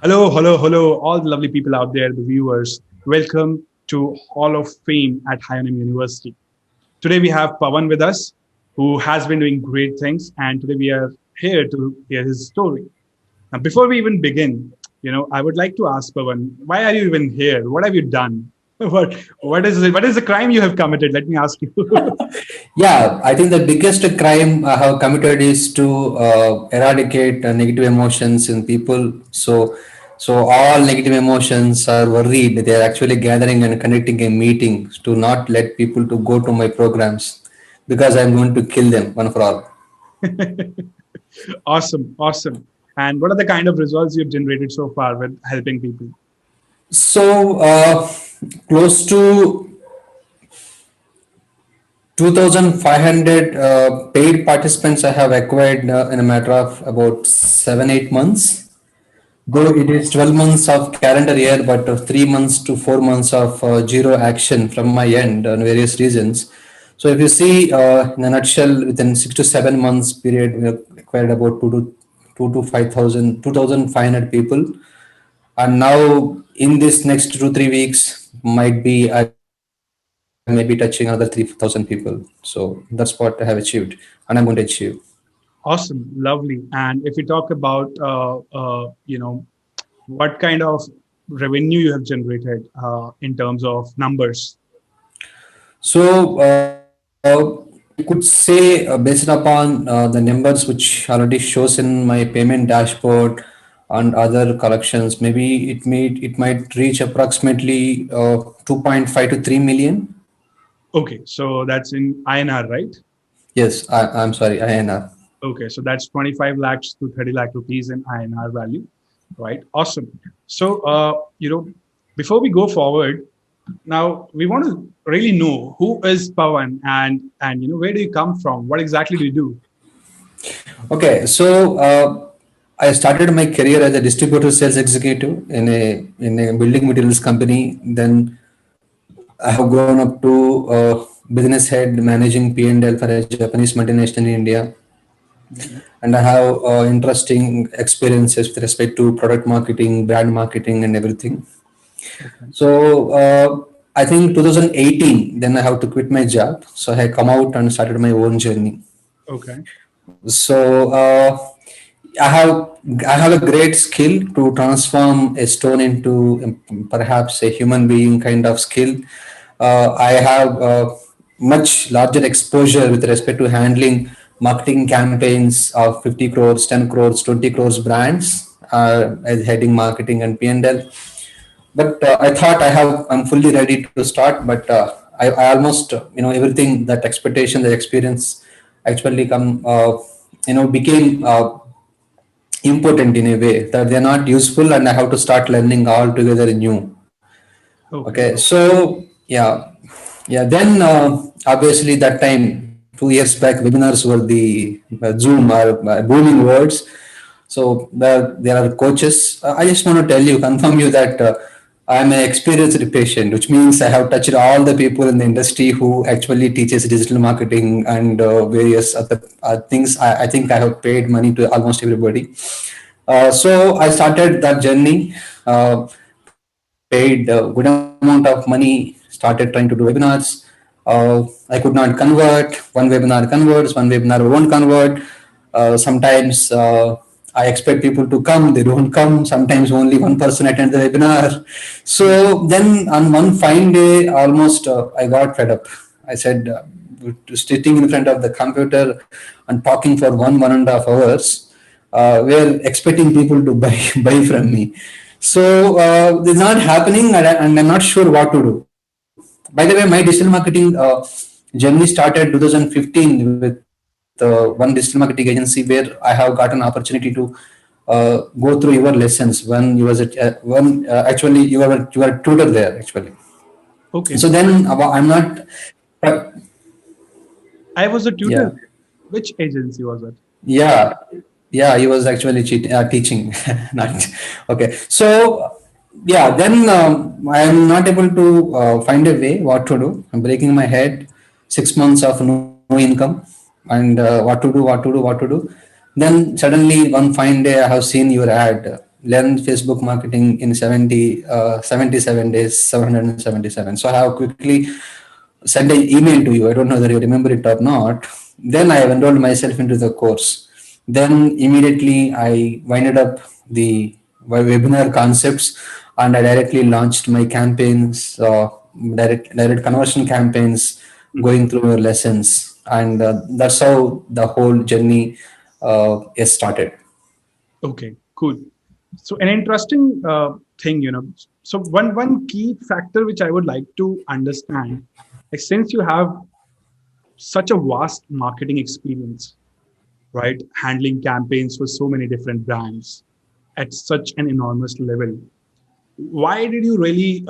Hello, all the lovely people out there, the viewers. Welcome to Hall of Fame at Hyonym University. Today we have Pawan with us, who has been doing great things, and today we are here to hear his story. Now, before we even begin, I would like to ask Pawan, why are you even here? What have you done? What is the crime you have committed? Let me ask you. Yeah, I think the biggest crime I have committed is to eradicate negative emotions in people. So all negative emotions are worried. They are actually gathering and conducting a meeting to not let people to go to my programs because I'm going to kill them one for all. Awesome. And what are the kind of results you've generated so far with helping people? So close to 2,500 paid participants I have acquired in a matter of about 7-8 months. Though it is 12 months of calendar year, but 3 months to 4 months of zero action from my end on various reasons. So if you see in a nutshell, within 6 to 7 months period, we have acquired about 2,500 people. And now in this next 2 3 weeks, might be I may be touching another 3,000 people. So that's what I have achieved and I'm going to achieve. Awesome, lovely. And if we talk about, what kind of revenue you have generated in terms of numbers? So I could say based upon the numbers which already shows in my payment dashboard and other collections, maybe it might reach approximately 2.5 to 3 million. Okay, so that's in INR, right? Yes, I'm sorry, INR. Okay, so that's 25 lakhs to 30 lakh rupees in INR value, right? Awesome. So, before we go forward, now we want to really know who is Pawan and where do you come from? What exactly do you do? Okay, so I started my career as a distributor sales executive in a building materials company. Then I have grown up to business head managing P&L for a Japanese multinational in India, Mhm. and I have interesting experiences with respect to product marketing, brand marketing, and everything. Okay. So I think 2018, then I have to quit my job. So I come out and started my own journey. Okay. So I have I have a great skill to transform a stone into perhaps a human being kind of skill. I have much larger exposure with respect to handling marketing campaigns of 50 crores, 10 crores, 20 crores brands as heading marketing and P&L. But I thought I'm fully ready to start, but I almost everything that expectation, the experience actually became important in a way that they're not useful and I have to start learning altogether new. Okay. Okay, so yeah. Then obviously that time 2 years back, webinars were the Zoom are booming words. So there are coaches. I just want to tell you, confirm you that I'm an experienced patient, which means I have touched all the people in the industry who actually teaches digital marketing and various other things. I think I have paid money to almost everybody. So I started that journey, paid a good amount of money, started trying to do webinars. I could not convert. One webinar converts, one webinar won't convert. Sometimes I expect people to come, they don't come. Sometimes only one person attends the webinar. So then on one fine day, almost I got fed up. I said, sitting in front of the computer and talking for 1.5 hours, we're expecting people to buy buy from me. So it's not happening, and I'm not sure what to do. By the way, my digital marketing journey started 2015 with one digital marketing agency where I have got an opportunity to go through your lessons when you was at actually you were a tutor there actually. Okay. So then I'm not. Uh, I was a tutor. yeah. Which agency was it? Yeah, yeah, he was actually teaching, not okay. So yeah, then I am not able to find a way what to do. I'm breaking my head. 6 months of no income, and what to do. Then suddenly one fine day, I have seen your ad. learn Facebook marketing in 77 days, 777. So I have quickly sent an email to you. I don't know whether you remember it or not. Then I have enrolled myself into the course. Then immediately I winded up the webinar concepts, and I directly launched my campaigns, direct conversion campaigns, going through your lessons, and that's how the whole journey is started. Okay, cool. So an interesting thing, So one key factor which I would like to understand, like since you have such a vast marketing experience, right, handling campaigns for so many different brands at such an enormous level, why did you really,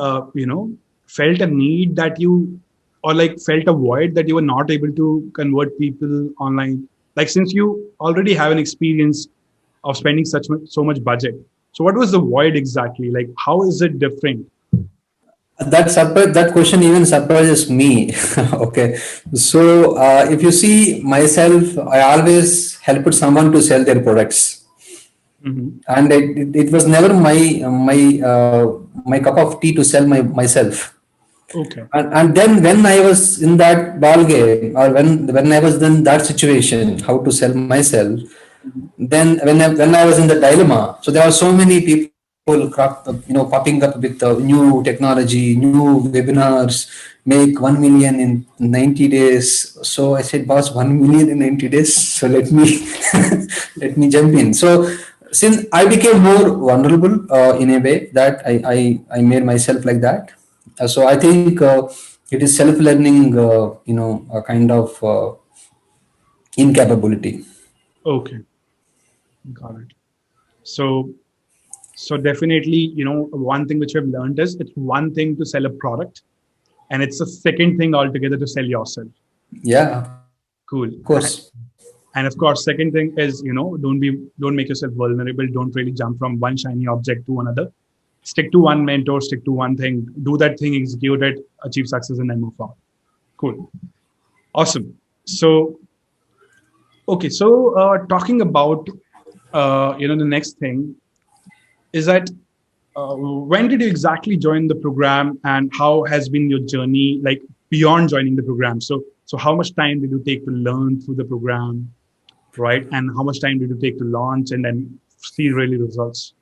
felt a need that you, or like felt a void that you were not able to convert people online? Like since you already have an experience of spending so much budget, so what was the void exactly? Like how is it different? That question even surprises me. Okay, so if you see myself, I always helped someone to sell their products, Hmm. and it was never my cup of tea to sell myself. Okay. And then when I was in that ball game, or when I was in that situation, how to sell myself, Mhm. then when I was in the dilemma, so there are so many people popping up with new technology, new webinars, make 1 million in 90 days. So I said, boss, 1 million in 90 days. So let me let me jump in. So since I became more vulnerable in a way that I made myself like that. So I think it is self-learning, a kind of incapability. Okay, got it. So, so definitely, one thing which I've learned is it's one thing to sell a product, and it's a second thing altogether to sell yourself. Yeah, of course. Cool. And of course, second thing is, don't make yourself vulnerable. Don't really jump from one shiny object to another. Stick to one mentor, stick to one thing, do that thing, execute it, achieve success, and then move on. Cool. Awesome. So, okay. So, talking about, the next thing is that when did you exactly join the program, and how has been your journey like beyond joining the program? So how much time did you take to learn through the program, right? And how much time did you take to launch and then see really results?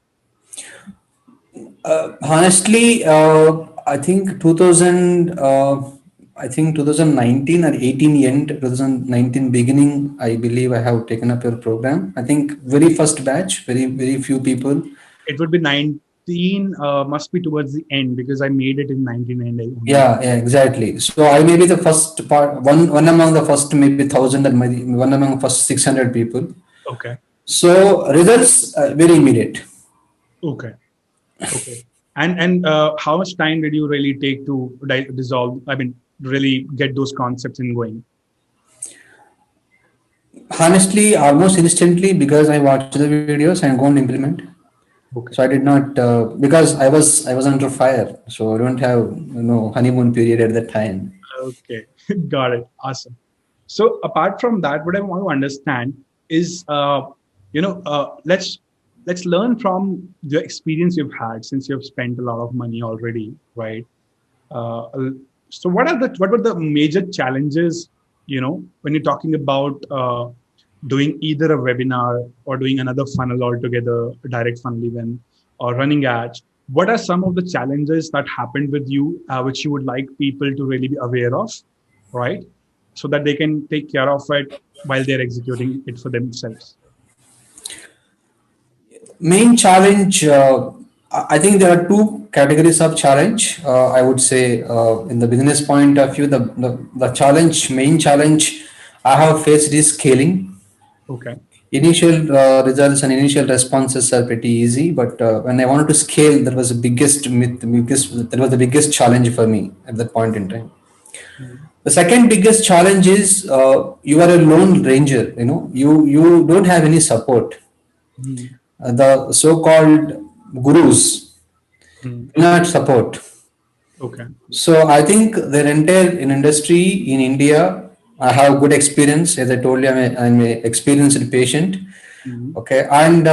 Honestly, I think 2000, I think 2019 or 18 end, 2019 beginning, I believe I have taken up your program. I think very first batch, very few people. It would be 19, must be towards the end because I made it in 1998 only. Yeah, exactly. So I may be the first part, one among the first maybe 1,000, and maybe one among first 600 people. Okay. So results very immediate. Okay. Okay. And how much time did you really take to dissolve? I mean, really get those concepts in going? Honestly, almost instantly, because I watch the videos and go and implement. Okay. So I did not because I was under fire, so I don't have honeymoon period at that time. Okay. Got it. Awesome. So apart from that, what I want to understand is, let's learn from the experience you've had since you've spent a lot of money already, right? Uh, so what were the major challenges, when you're talking about doing either a webinar or doing another funnel altogether, a direct funnel even, or running ads? What are some of the challenges that happened with you, which you would like people to really be aware of, right? So that they can take care of it while they're executing it for themselves. Main challenge, I think there are two categories of challenge. I would say in the business point of view, the main challenge I have faced is scaling. Okay. Initial results and initial responses are pretty easy, but when I wanted to scale, that was that was the biggest challenge for me at that point in time. Mhm. The second biggest challenge is you are a lone ranger. You don't have any support. Mhm. The so-called gurus Mhm. do not support. Okay. So I think the entire in industry in India, I have good experience. As I told you, I'm a experienced patient. Mhm. Okay, and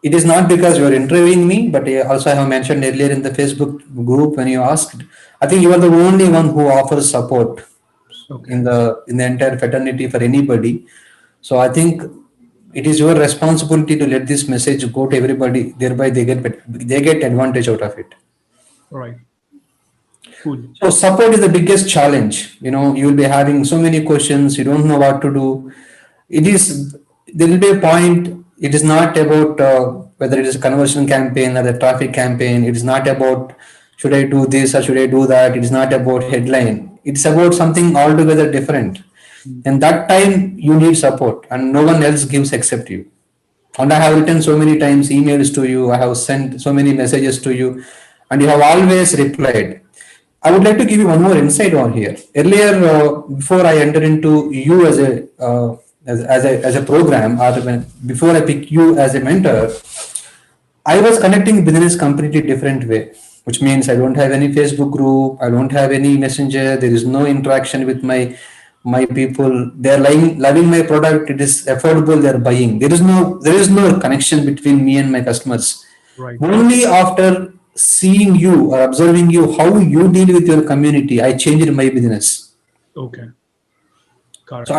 It is not because you are interviewing me, but also I have mentioned earlier in the Facebook group when you asked. I think you are the only one who offers support Okay. in the entire fraternity for anybody. So I think it is your responsibility to let this message go to everybody. Thereby, they get advantage out of it. All right. Cool. So support is the biggest challenge. You know, you will be having so many questions. You don't know what to do. It is there will be a point. It is not about whether it is a conversion campaign or a traffic campaign. It is not about should I do this or should I do that. It is not about headline. It's about something altogether different. Mm. And that time you need support, and no one else gives except you. And I have written so many times emails to you. I have sent so many messages to you, and you have always replied. I would like to give you one more insight on here. Earlier, before I enter into you as a as a program, or before I pick you as a mentor, I was connecting business completely different way, which means I don't have any Facebook group, I don't have any messenger, there is no interaction with my people. They're loving my product, it is affordable, they're buying. There is no connection between me and my customers. Right. Only after seeing you or observing you how you deal with your community, I changed my business. Okay. So Correct.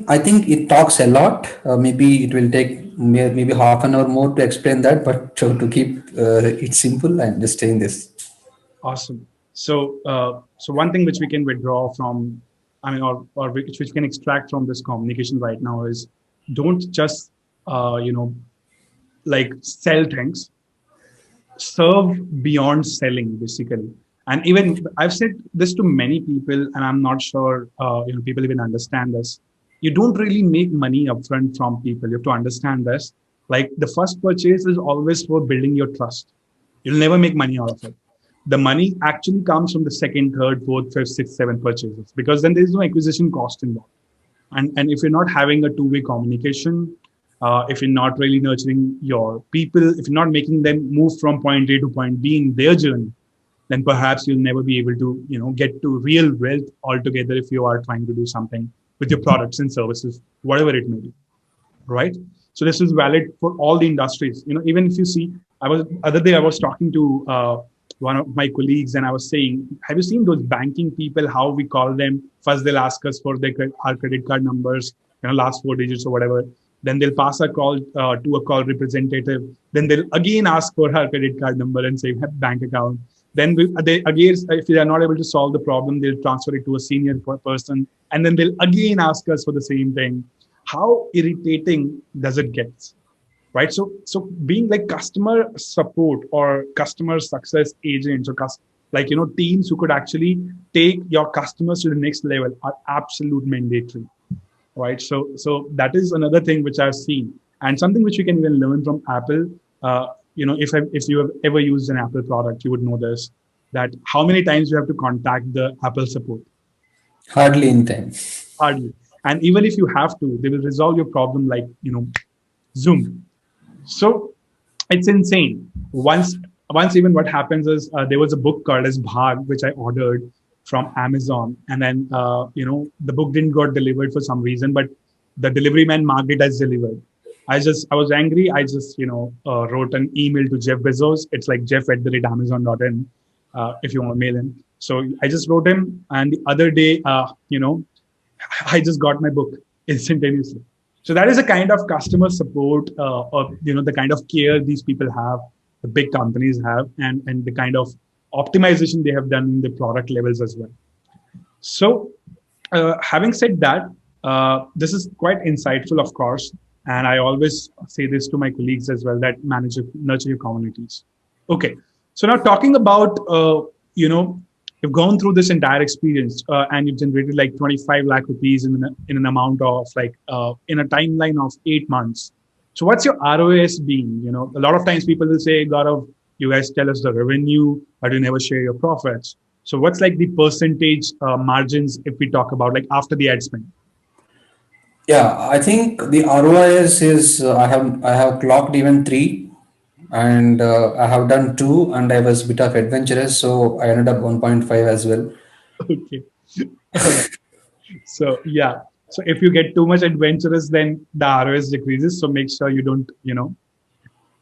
I think it talks a lot. Maybe it will take maybe half an hour more to explain that, but to keep it simple, I'm just saying this. Awesome. So one thing which we can withdraw from, I mean, or which we can extract from this communication right now is, don't just, you know, like sell things, serve beyond selling, basically. And even I've said this to many people, and I'm not sure, people even understand this. You don't really make money upfront from people. You have to understand this. Like, the first purchase is always for building your trust. You'll never make money out of it. The money actually comes from the second, third, fourth, fifth, sixth, seventh purchases, because then there's no acquisition cost involved. And if you're not having a two-way communication, if you're not really nurturing your people, if you're not making them move from point A to point B in their journey, then perhaps you'll never be able to, get to real wealth altogether if you are trying to do something with your products and services, whatever it may be, right? So this is valid for all the industries. Even if you see, other day I was talking to one of my colleagues, and I was saying, have you seen those banking people? How we call them? First, they'll ask us for our credit card numbers, last four digits or whatever. Then they'll pass a call to a call representative. Then they'll again ask for her credit card number and say bank account. Then they again, if they are not able to solve the problem, they'll transfer it to a senior person, and then they'll again ask us for the same thing. How irritating does it get, right? So being like customer support or customer success agents, or teams who could actually take your customers to the next level are absolute mandatory, right? So that is another thing which I've seen, and something which you can even learn from Apple. If you have ever used an Apple product, you would know this, that how many times you have to contact the Apple support. Hardly in time. Hardly. And even if you have to, they will resolve your problem like, Zoom. So it's insane. Once even what happens is, there was a book called as Bhag, which I ordered from Amazon. And then, the book didn't got delivered for some reason, but the delivery man marked it as delivered. I was angry. I just, wrote an email to Jeff Bezos. It's like jeff@amazon.in, if you want to mail him. So I just wrote him. And the other day, I just got my book instantaneously. So that is a kind of customer support, or, the kind of care these people have, the big companies have, and the kind of optimization they have done in the product levels as well. So, having said that, this is quite insightful, of course. And I always say this to my colleagues as well, that nurture your communities. Okay. So now talking about, you've gone through this entire experience, and you've generated like 25 lakh rupees in an amount of in a timeline of 8 months. So what's your ROS been? A lot of times people will say, Gaurav, you guys tell us the revenue, but you never share your profits. So what's like the percentage margins if we talk about like after the ad spend? Yeah, I think the ROIS is I have clocked even three, and I have done two, and I was a bit of adventurous, so I ended up 1.5 as well. Okay. All right. So yeah. So if you get too much adventurous, then the ROS decreases. So make sure you don't,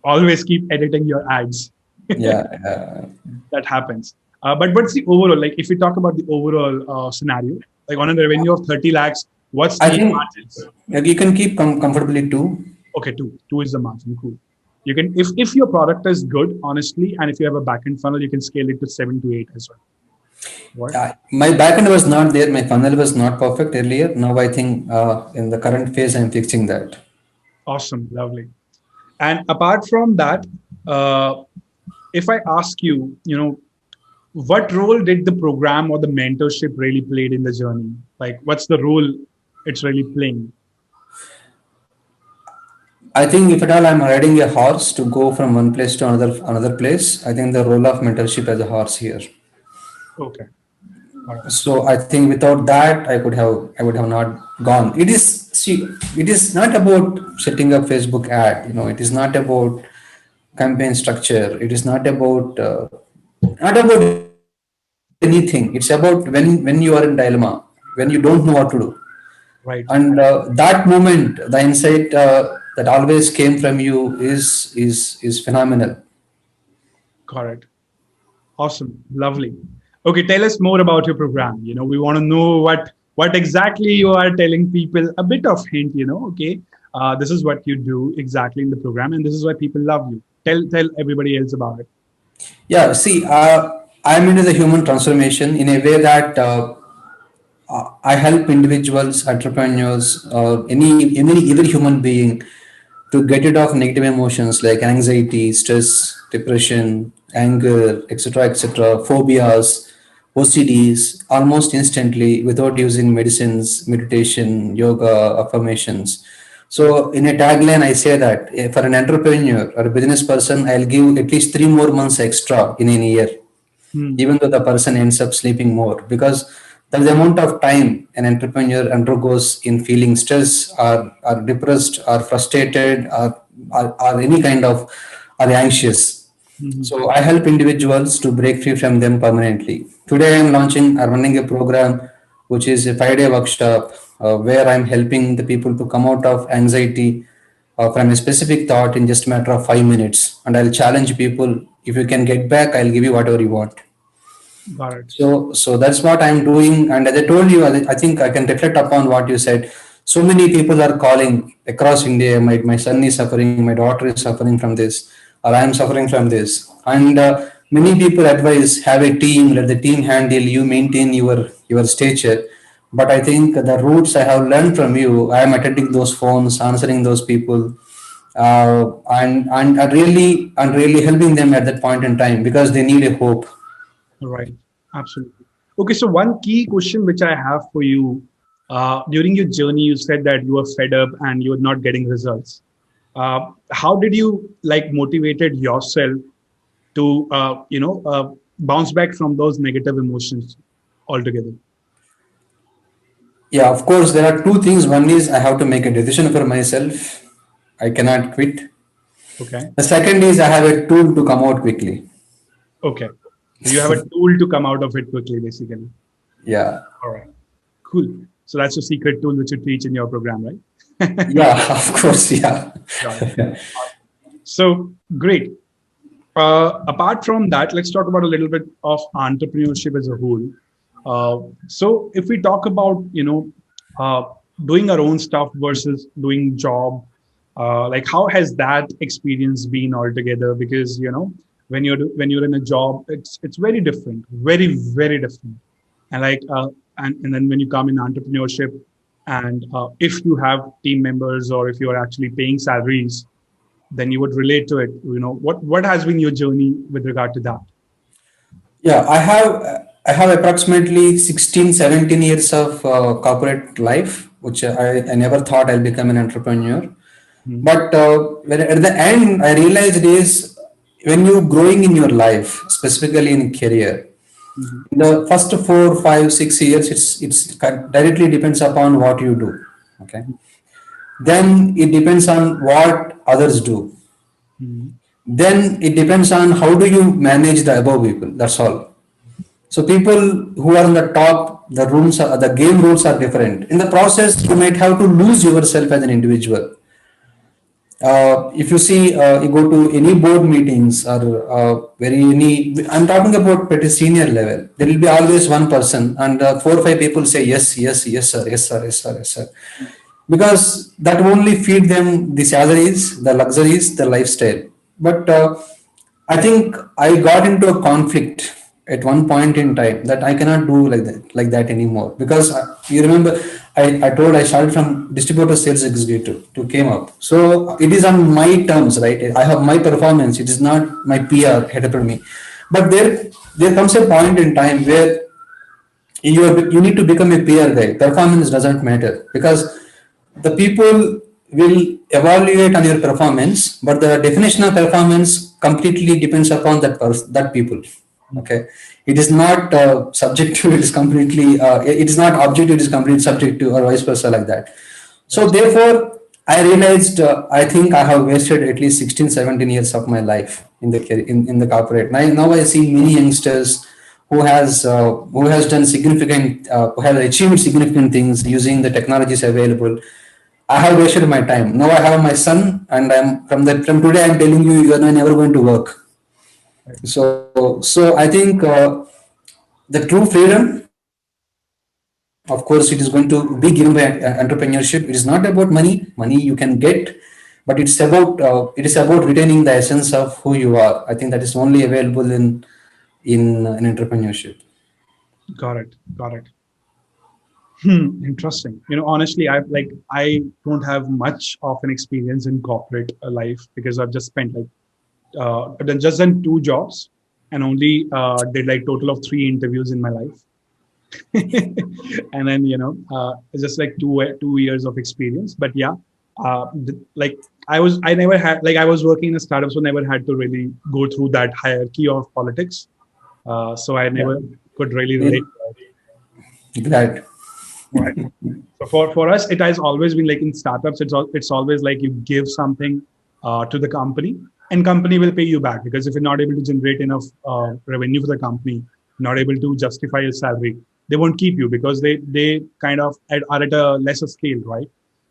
always keep editing your ads. Yeah, That happens. But what's the overall, like if we talk about the overall scenario, like on a revenue of 30 lakhs, what's I the think margins? you can keep comfortably too. Okay, two is the margin. Cool. You can, if your product is good, honestly, and if you have a backend funnel, you can scale it to 7 to 8 as well. What? My backend was not there. My funnel was not perfect earlier. Now I think in the current phase, I'm fixing that. Awesome, lovely. And apart from that, uh, if I ask you, what role did the program or the mentorship really played in the journey? Like, what's the role it's really playing? I think if at all I'm riding a horse to go from one place to another place, I think the role of mentorship as a horse here. Okay, all right, So I think without that, I would have not gone. It is see, it is not about setting up Facebook ad. It is not about campaign structure. It is not about anything. It's about when you are in dilemma, when you don't know what to do, right, and that moment, the insight that always came from you is phenomenal. correct. Awesome, lovely. Okay, tell us more about your program. We want to know what exactly you are telling people. A bit of hint. Okay, this is what you do exactly in the program, and this is why people love you. Tell everybody else about it. Yeah, see, I'm into the human transformation in a way that I help individuals, entrepreneurs, any either human being to get rid of negative emotions like anxiety, stress, depression, anger, etc., phobias, OCDs almost instantly without using medicines, meditation, yoga, affirmations. So, in a tagline, I say that for an entrepreneur or a business person, I'll give at least 3 more months extra in a year, Hmm. even though the person ends up sleeping more, because that's the amount of time an entrepreneur undergoes in feeling stress or depressed or frustrated or any kind of or anxious. Hmm. So I help individuals to break free from them permanently. Today I am running a program which is a 5 day workshop where I'm helping the people to come out of anxiety from a specific thought in just a matter of 5 minutes. And I'll challenge people, if you can get back, I'll give you whatever you want. Got it. So that's what I'm doing. And as I told you, I think I can reflect upon what you said. So many people are calling across India. My son is suffering, my daughter is suffering from this, or I am suffering from this. And many people advise have a team, let the team handle you, maintain your stature. But I think the roots I have learned from you, I am attending those phones, answering those people, and really helping them at that point in time because they need a hope. Right. Absolutely. Okay. So one key question which I have for you, during your journey, you said that you were fed up and you were not getting results. How did you like motivated yourself to, bounce back from those negative emotions altogether? Yeah, of course, there are two things. One is I have to make a decision for myself. I cannot quit. Okay. The second is I have a tool to come out quickly. Okay. So you have a tool to come out of it quickly, basically. Yeah. All right. Cool. So that's a secret tool which you teach in your program, right? Yeah, of course. Yeah. Got it. So great. Apart from that, let's talk about a little bit of entrepreneurship as a whole. So if we talk about, uh, doing our own stuff versus doing job, like how has that experience been altogether? Because, when you're in a job, it's very different, very, very different. And like, and then when you come in entrepreneurship and if you have team members or if you're actually paying salaries, then you would relate to it. What has been your journey with regard to that? Yeah, I have approximately 16, 17 years of corporate life, which I never thought I'll become an entrepreneur. Hmm. But when at the end, I realized is when you're growing in your life, specifically in career, Mhm. the first 4, 5, 6 years, it's directly depends upon what you do. Okay, then it depends on what others do. Mhm. Then it depends on how do you manage the above people. That's all. So people who are on the top, the game rules are different. In the process, you might have to lose yourself as an individual. if you see, you go to any board meetings or I'm talking about pretty senior level, there will be always one person and four or five people say yes, yes, yes, sir, yes, sir, yes, sir, yes, sir. Because that only feed them the salaries, the luxuries, the lifestyle. But I think I got into a conflict at one point in time that I cannot do like that anymore. Because you remember, I told I started from distributor sales executive to came up. So it is on my terms, right? I have my performance. It is not my PR headed me. But there comes a point in time where you need to become a peer guy. Performance doesn't matter because the people will evaluate on your performance, but the definition of performance completely depends upon that people. Okay, it is not subjective. It is completely. It is not objective. It is completely subjective, or vice versa, like that. So therefore, I realized I think I have wasted at least 16, 17 years of my life in the corporate. Now I see many youngsters who has done significant who have achieved significant things using the technologies available. I have wasted my time. Now I have my son, and from today I'm telling you, you are never going to work. So I think the true freedom, of course, it is going to be given by entrepreneurship. It is not about money. Money you can get, but it is about retaining the essence of who you are. I think that is only available in entrepreneurship. Got it. Got it. Interesting. Honestly, I don't have much of an experience in corporate life because I've just spent I've done two jobs and only did like total of three interviews in my life. And then just like 2 years of experience. But yeah, I never had, like, I was working in a startup, so never had to really go through that hierarchy of politics. So I never could really relate. Glad. Right. So for us, it has always been like in startups, it's always like you give something to the company, and company will pay you back, because if you're not able to generate enough revenue for the company, not able to justify your salary, they won't keep you, because they kind of are at a lesser scale, right?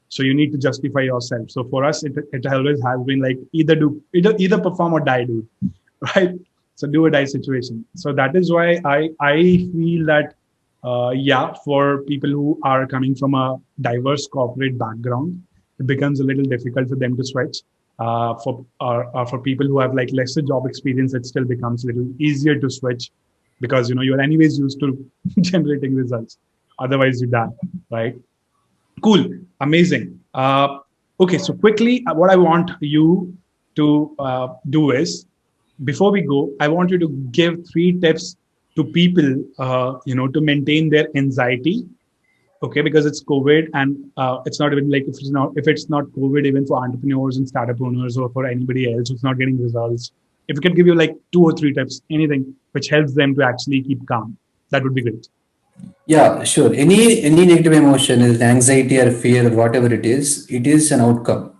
So you need to justify yourself. So for us, it always has been like either perform or die, dude, right? So do or die situation. So that is why I feel that for people who are coming from a diverse corporate background, it becomes a little difficult for them to switch. For people who have like lesser job experience, it still becomes a little easier to switch, because you're anyways used to generating results. Otherwise, you die, right? Cool, amazing. Okay, so quickly, what I want you to do is, before we go, I want you to give 3 tips to people, to maintain their anxiety. Okay, because it's COVID, and it's not even like, if it's not COVID, even for entrepreneurs and startup owners or for anybody else who's not getting results. If you can give you like 2 or 3 tips, anything which helps them to actually keep calm, that would be great. Yeah, sure. Any negative emotion, is anxiety or fear or whatever it is an outcome.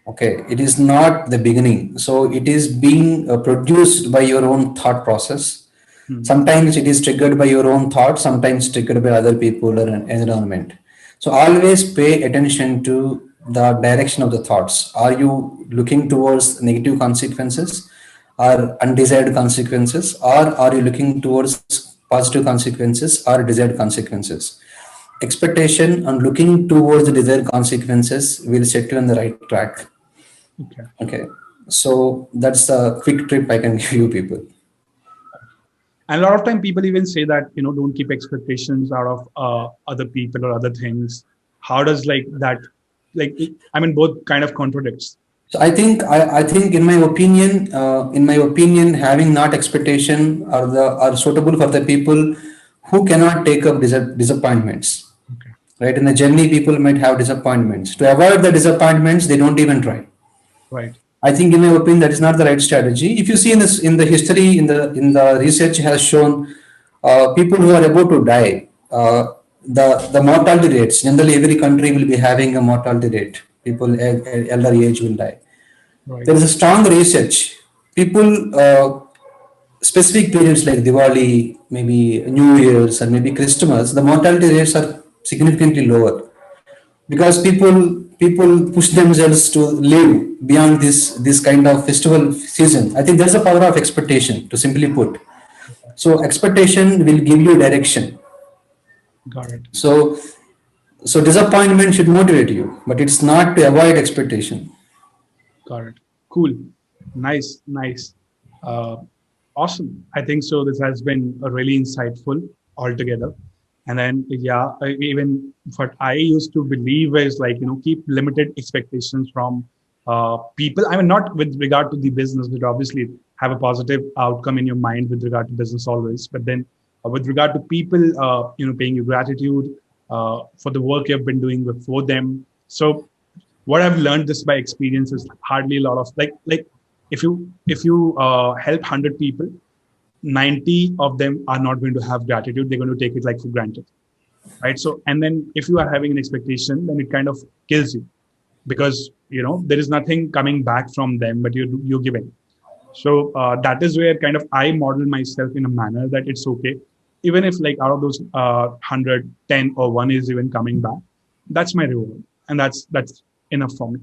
Okay, it is not the beginning. So it is being produced by your own thought process. Sometimes it is triggered by your own thoughts, sometimes triggered by other people or an environment. So always pay attention to the direction of the thoughts. Are you looking towards negative consequences or undesired consequences, or are you looking towards positive consequences or desired consequences? Expectation and looking towards the desired consequences will set you on the right track. Okay. So that's a quick tip I can give you people. And a lot of time people even say that, don't keep expectations out of other people or other things. How does like that, both kind of contradicts. So I think in my opinion, having not expectation are suitable for the people who cannot take up disappointments. Okay. Right, in the journey, people might have disappointments. To avoid the disappointments, they don't even try. Right. I think, in my opinion, that is not the right strategy. If you see in the history, in the research has shown, people who are about to die, the mortality rates. Generally, every country will be having a mortality rate. People elder age will die. Right. There is a strong research. People, specific periods like Diwali, maybe New Year's, or maybe Christmas, the mortality rates are significantly lower. because people push themselves to live beyond this kind of festival season. I think there's a power of expectation, to simply put. So expectation will give you direction. Got it. So disappointment should motivate you, but it's not to avoid expectation. Got it. Cool. Nice. Nice. Uh, awesome. I think so. This has been a really insightful altogether. And then, yeah, even what I used to believe is like, keep limited expectations from people. I mean, not with regard to the business, but obviously have a positive outcome in your mind with regard to business always. But then with regard to people, paying you gratitude for the work you've been doing before them. So what I've learned this by experience is hardly a lot of like if you help 100 people, 90 of them are not going to have gratitude. They're going to take it like for granted, right? So and then if you are having an expectation, then it kind of kills you because there is nothing coming back from them, but you're giving. So that is where kind of I model myself in a manner that it's okay, even if like out of those 100, 10 or one is even coming back, that's my reward, and that's enough for me.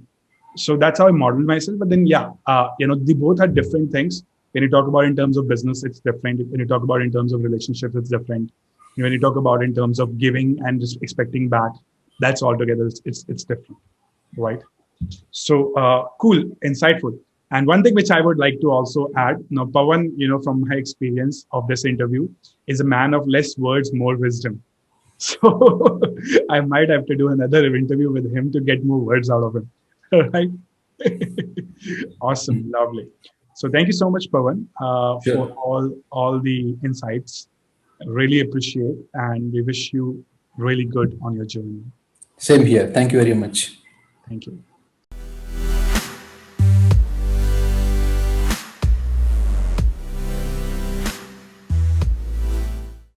So that's how I model myself. But then yeah, they both are different things. When you talk about in terms of business, it's different. When you talk about in terms of relationships, it's different. When you talk about in terms of giving and just expecting back, that's altogether it's different, right? So cool, insightful. And one thing which I would like to also add, now Pawan, from my experience of this interview, is a man of less words, more wisdom. So I might have to do another interview with him to get more words out of him. Right? Awesome, lovely. So thank you so much, Pawan, for Sure. all the insights. Really appreciate, and we wish you really good on your journey. Same here. Thank you very much. Thank you.